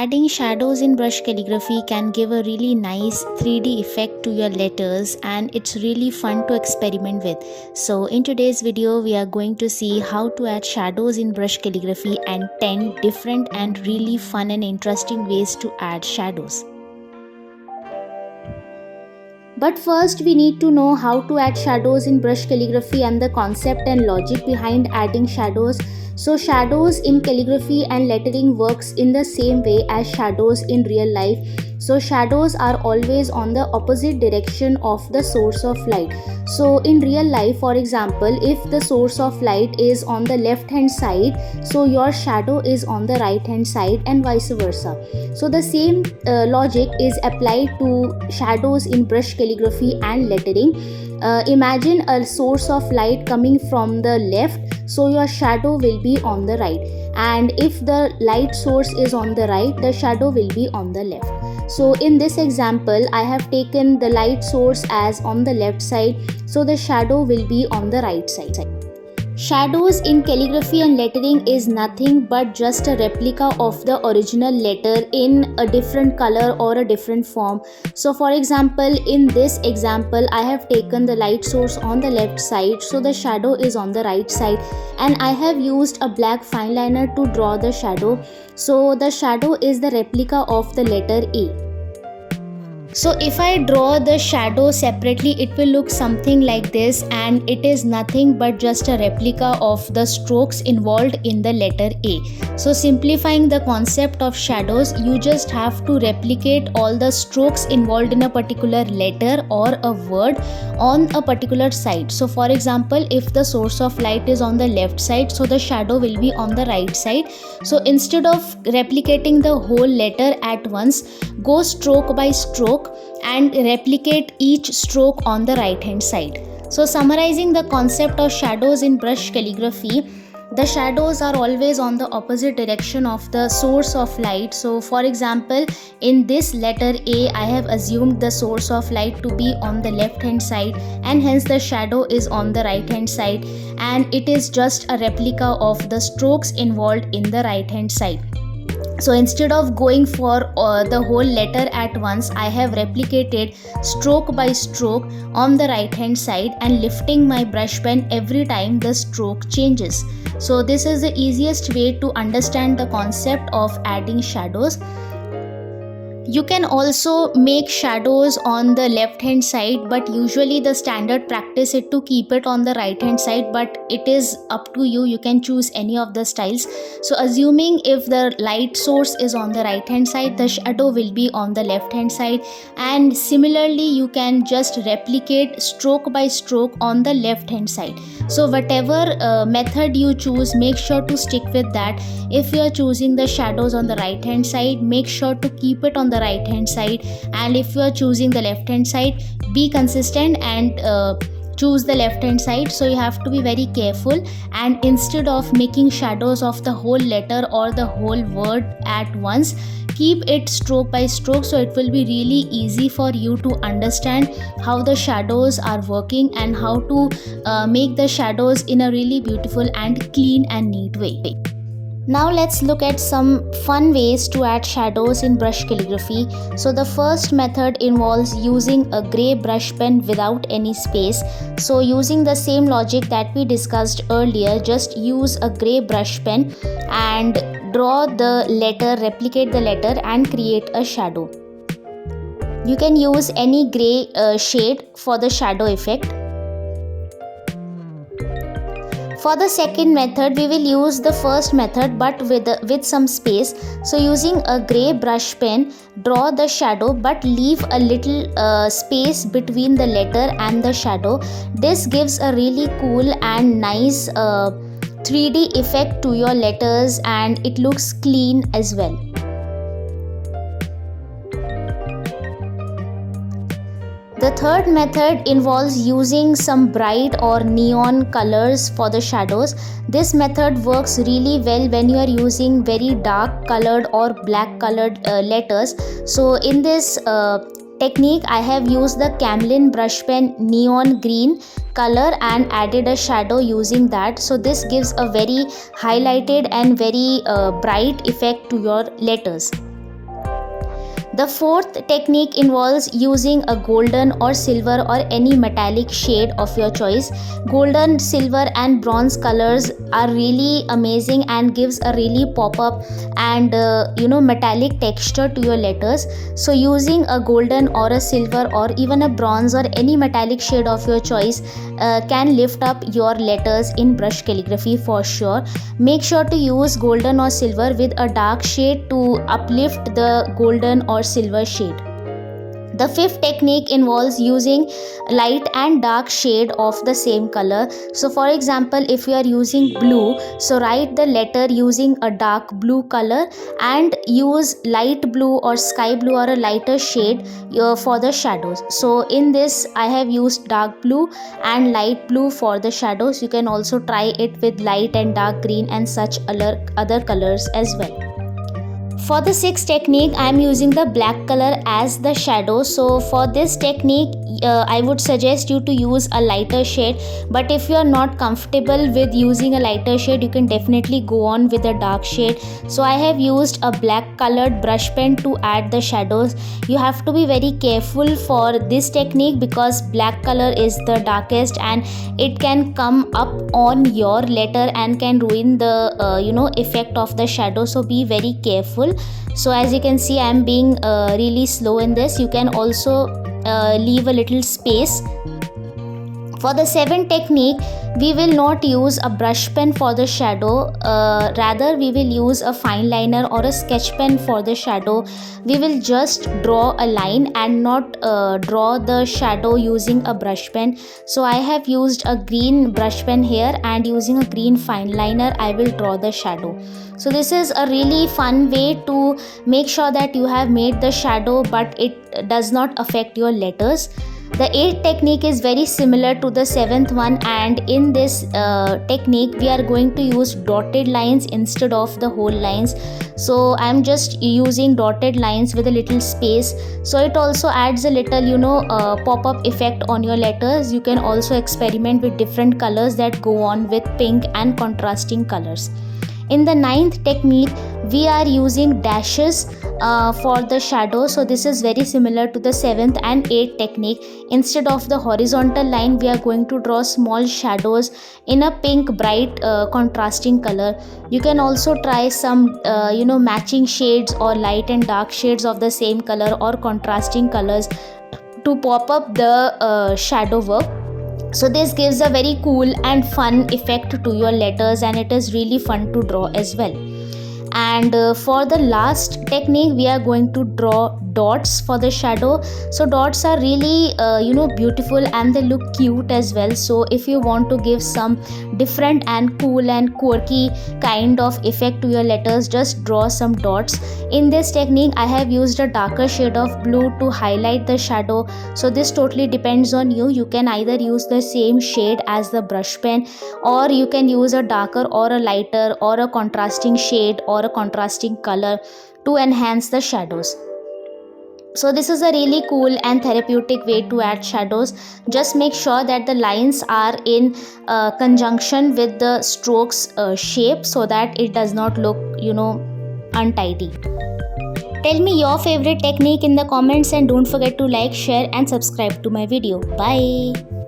Adding shadows in brush calligraphy can give a really nice 3D effect to your letters, and it's really fun to experiment with. So in today's video we are going to see how to add shadows in brush calligraphy and 10 different and really fun and interesting ways to add shadows. But first we need to know how to add shadows in brush calligraphy and the concept and logic behind adding shadows. So shadows in calligraphy and lettering works in the same way as shadows in real life. So shadows are always on the opposite direction of the source of light. So in real life, for example, if the source of light is on the left hand side, so your shadow is on the right hand side and vice versa. So the same logic is applied to shadows in brush calligraphy and lettering. Imagine a source of light coming from the left, so your shadow will be on the right, and if the light source is on the right, the shadow will be on the left. So in this example I have taken the light source as on the left side, so the shadow will be on the right side. Shadows in calligraphy and lettering is nothing but just a replica of the original letter in a different color or a different form. So for example, in this example I have taken the light source on the left side, so the shadow is on the right side, and I have used a black fine liner to draw the shadow. So the shadow is the replica of the letter A. So if I draw the shadow separately, it will look something like this, and it is nothing but just a replica of the strokes involved in the letter A. So simplifying the concept of shadows, you just have to replicate all the strokes involved in a particular letter or a word on a particular side. So for example, if the source of light is on the left side, so the shadow will be on the right side. So instead of replicating the whole letter at once, go stroke by stroke and replicate each stroke on the right hand side. So summarizing the concept of shadows in brush calligraphy, the shadows are always on the opposite direction of the source of light. So for example, in this letter A, I have assumed the source of light to be on the left hand side, and hence the shadow is on the right hand side, and it is just a replica of the strokes involved in the right hand side. So instead of going for the whole letter at once, I have replicated stroke by stroke on the right hand side and lifting my brush pen every time the stroke changes. So this is the easiest way to understand the concept of adding shadows. You can also make shadows on the left hand side, but usually the standard practice is to keep it on the right hand side, but it is up to you. You can choose any of the styles. So assuming if the light source is on the right hand side, the shadow will be on the left hand side, and similarly you can just replicate stroke by stroke on the left hand side. So whatever method you choose, make sure to stick with that. If you are choosing the shadows on the right hand side, make sure to keep it on the right hand side, and if you are choosing the left hand side, be consistent and choose the left hand side. So you have to be very careful, and instead of making shadows of the whole letter or the whole word at once, keep it stroke by stroke, so it will be really easy for you to understand how the shadows are working and how to make the shadows in a really beautiful and clean and neat way. Now let's look at some fun ways to add shadows in brush calligraphy. So the first method involves using a grey brush pen without any space. So using the same logic that we discussed earlier, just use a grey brush pen and draw the letter, replicate the letter and create a shadow. You can use any grey shade for the shadow effect. For the second method, we will use the first method but with some space. So using a grey brush pen, draw the shadow but leave a little space between the letter and the shadow. This gives a really cool and nice 3D effect to your letters, and it looks clean as well. The third method involves using some bright or neon colors for the shadows. This method works really well when you are using very dark colored or black colored letters. So in this technique, I have used the Camlin brush pen neon green color and added a shadow using that. So this gives a very highlighted and very bright effect to your letters. The fourth technique involves using a golden or silver or any metallic shade of your choice. Golden, silver and bronze colors are really amazing and gives a really pop-up and metallic texture to your letters. So using a golden or a silver or even a bronze or any metallic shade of your choice can lift up your letters in brush calligraphy for sure. Make sure to use golden or silver with a dark shade to uplift the golden or silver shade. The fifth technique involves using light and dark shade of the same color. So for example, if you are using blue, so write the letter using a dark blue color and use light blue or sky blue or a lighter shade for the shadows. So in this I have used dark blue and light blue for the shadows. You can also try it with light and dark green and such other colors as well. For the sixth technique, I am using the black color as the shadow. So for this technique, I would suggest you to use a lighter shade, but if you are not comfortable with using a lighter shade, you can definitely go on with a dark shade. So I have used a black colored brush pen to add the shadows. You have to be very careful for this technique because black color is the darkest and it can come up on your letter and can ruin the effect of the shadow. So be very careful. So as you can see, I am being really slow in this. You can also leave a little space. For the seventh technique, we will not use a brush pen for the shadow, rather we will use a fine liner or a sketch pen for the shadow. We will just draw a line and not draw the shadow using a brush pen. So I have used a green brush pen here and using a green fine liner I will draw the shadow. So this is a really fun way to make sure that you have made the shadow but it does not affect your letters. The eighth technique is very similar to the seventh one, and in this technique we are going to use dotted lines instead of the whole lines. So I am just using dotted lines with a little space, so it also adds a little pop-up effect on your letters. You can also experiment with different colors that go on with pink and contrasting colors. In the ninth technique, we are using dashes for the shadow. So this is very similar to the seventh and eighth technique. Instead of the horizontal line, we are going to draw small shadows in a pink bright contrasting color. You can also try some matching shades or light and dark shades of the same color or contrasting colors to pop up the shadow work. So this gives a very cool and fun effect to your letters and it is really fun to draw as well. And for the last technique, we are going to draw dots for the shadow. So dots are really beautiful and they look cute as well. So if you want to give some different and cool and quirky kind of effect to your letters, just draw some dots. In this technique, I have used a darker shade of blue to highlight the shadow. So this totally depends on you. You can either use the same shade as the brush pen, or you can use a darker or a lighter or a contrasting shade or a contrasting color to enhance the shadows. So this is a really cool and therapeutic way to add shadows. Just make sure that the lines are in conjunction with the strokes shape so that it does not look untidy. Tell me your favorite technique in the comments and don't forget to like, share and subscribe to my video. Bye.